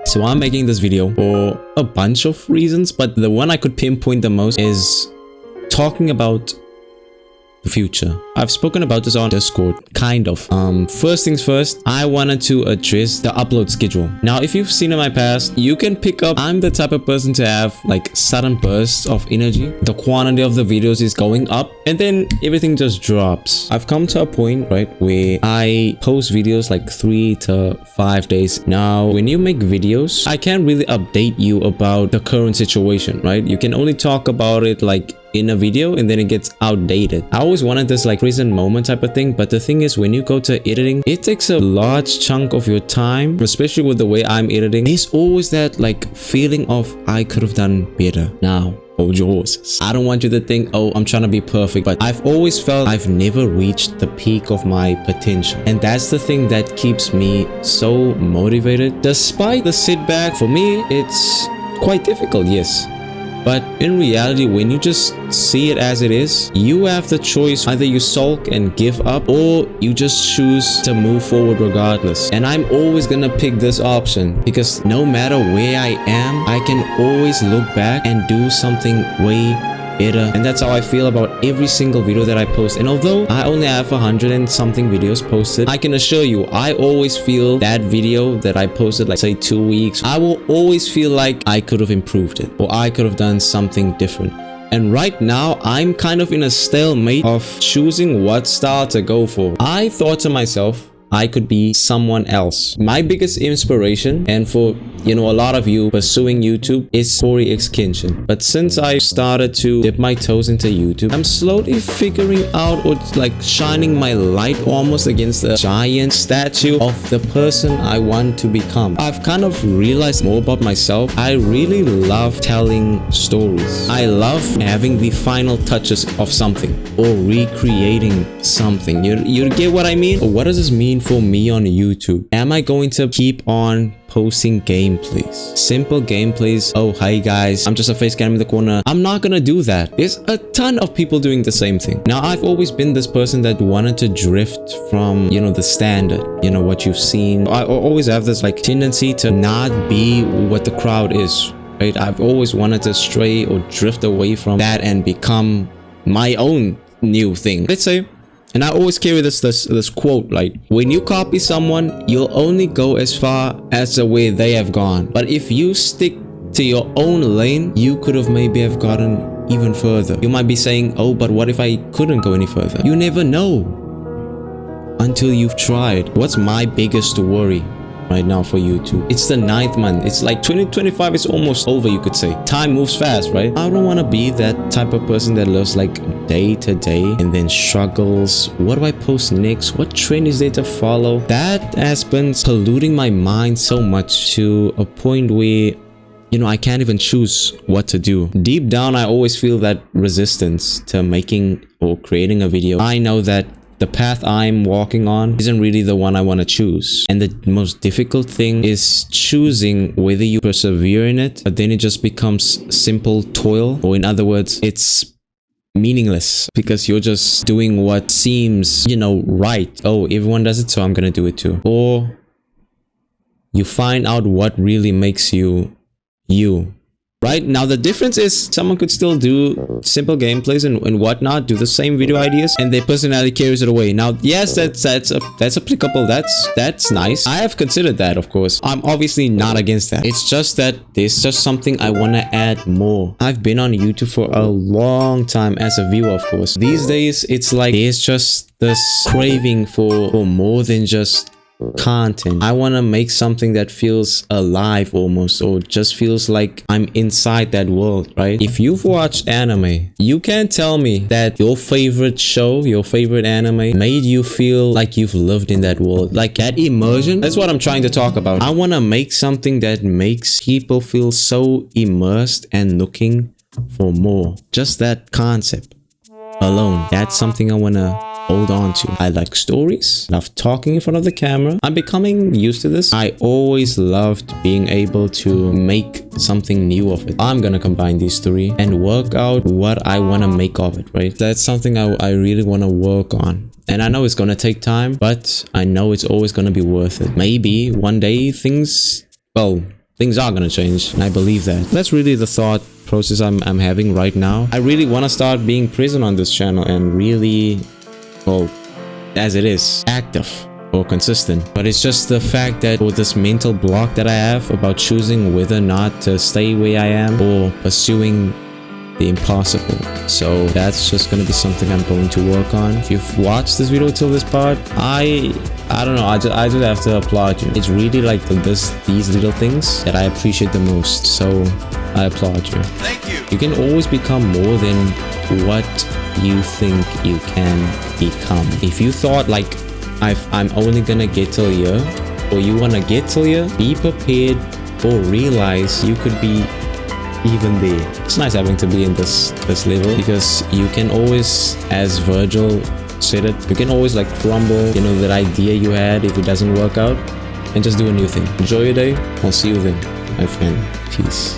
So I'm making this video for a bunch of reasons, but the one I could pinpoint the most is talking about the future. I've spoken about this on Discord, kind of. First things first, I wanted to address the upload schedule. Now, if you've seen in my past, you can pick up, I'm the type of person to have like sudden bursts of energy. The quantity of the videos is going up and then everything just drops. I've come to a point, right, where I post videos like 3 to 5 days. Now, when you make videos, I can't really update you about the current situation, right? You can only talk about it like in a video and then it gets outdated. I always wanted this like present moment type of thing, but the thing is, when you go to editing, it takes a large chunk of your time, especially with the way I'm editing. There's always that like feeling of I could have done better. Now, hold your horses. I don't want you to think, oh, I'm trying to be perfect, but I've always felt I've never reached the peak of my potential, and that's the thing that keeps me so motivated. Despite the setback, for me it's quite difficult, yes. But in reality, when you just see it as it is, you have the choice. Either you sulk and give up, or you just choose to move forward regardless. And I'm always gonna pick this option, because no matter where I am, I can always look back and do something way better. And that's how I feel about every single video that I post. And although I only have 100 and something videos posted, I can assure you, I always feel that video that I posted like say 2 weeks, I will always feel like I could have improved it, or I could have done something different. And right now, I'm kind of in a stalemate of choosing what style to go for. I thought to myself, I could be someone else. My biggest inspiration, and for a lot of you pursuing YouTube, is Corey X Kenshin. But since I started to dip my toes into YouTube, I'm slowly figuring out, or like shining my light almost against the giant statue of the person I want to become. I've kind of realized more about myself. I really love telling stories. I love having the final touches of something, or recreating something. You get what I mean? Or what does this mean for me on YouTube? Am I going to keep on posting gameplays, simple gameplays? Oh, hi guys, I'm just a face cam in the corner. I'm not gonna do that. There's a ton of people doing the same thing. Now, I've always been this person that wanted to drift from the standard, what you've seen. I always have this like tendency to not be what the crowd is, right? I've always wanted to stray or drift away from that and become my own new thing. Let's say, and I always carry this quote, like, when you copy someone, you'll only go as far as the way they have gone. But if you stick to your own lane, you could have maybe have gotten even further. You might be saying, oh, but what if I couldn't go any further? You never know until you've tried. What's my biggest worry right now for YouTube? It's the 9th month. It's like 2025 is almost over, you could say. Time moves fast, right? I don't want to be that type of person that lives like day to day and then struggles. What do I post next? What trend is there to follow? That has been polluting my mind so much, to a point where I can't even choose what to do. Deep down, I always feel that resistance to making or creating a video. I know that the path I'm walking on isn't really the one I want to choose. And the most difficult thing is choosing whether you persevere in it, but then it just becomes simple toil, or in other words, it's meaningless because you're just doing what seems, right. Oh, everyone does it, so I'm gonna do it too. Or you find out what really makes you you. Right now, the difference is someone could still do simple gameplays and whatnot, do the same video ideas, and their personality carries it away. Now, yes, that's applicable. That's nice. I have considered that, of course. I'm obviously not against that. It's just that there's just something I want to add more. I've been on YouTube for a long time as a viewer, of course. These days, it's like there's just this craving for more than just content. I want to make something that feels alive almost, or just feels like I'm inside that world, right? If you've watched anime, you can't tell me that your favorite show, your favorite anime made you feel like you've lived in that world. Like that immersion, that's what I'm trying to talk about. I want to make something that makes people feel so immersed and looking for more. Just that concept alone, that's something I want to hold on to. I like stories, love talking in front of the camera. I'm becoming used to this. I always loved being able to make something new of it. I'm gonna combine these three and work out what I want to make of it, right? That's something I really want to work on. And I know it's gonna take time, but I know it's always gonna be worth it. Maybe one day things, well, things are gonna change, and I believe that. That's really the thought process I'm having right now. I really want to start being present on this channel and really, well, as it is, active or consistent. But it's just the fact that with this mental block that I have about choosing whether or not to stay where I am or pursuing the impossible. So that's just gonna be something I'm going to work on. If you've watched this video till this part, I don't know, I just have to applaud you. It's really like these little things that I appreciate the most. So I applaud you. Thank you. You can always become more than what you think you can become. If you thought like I'm only gonna get till here, or you wanna get till here, be prepared or realize you could be even there. It's nice having to be in this level, because you can always, as Virgil said it, you can always like crumble, you know, that idea you had if it doesn't work out, and just do a new thing. Enjoy your day. I'll see you then, my friend. Peace.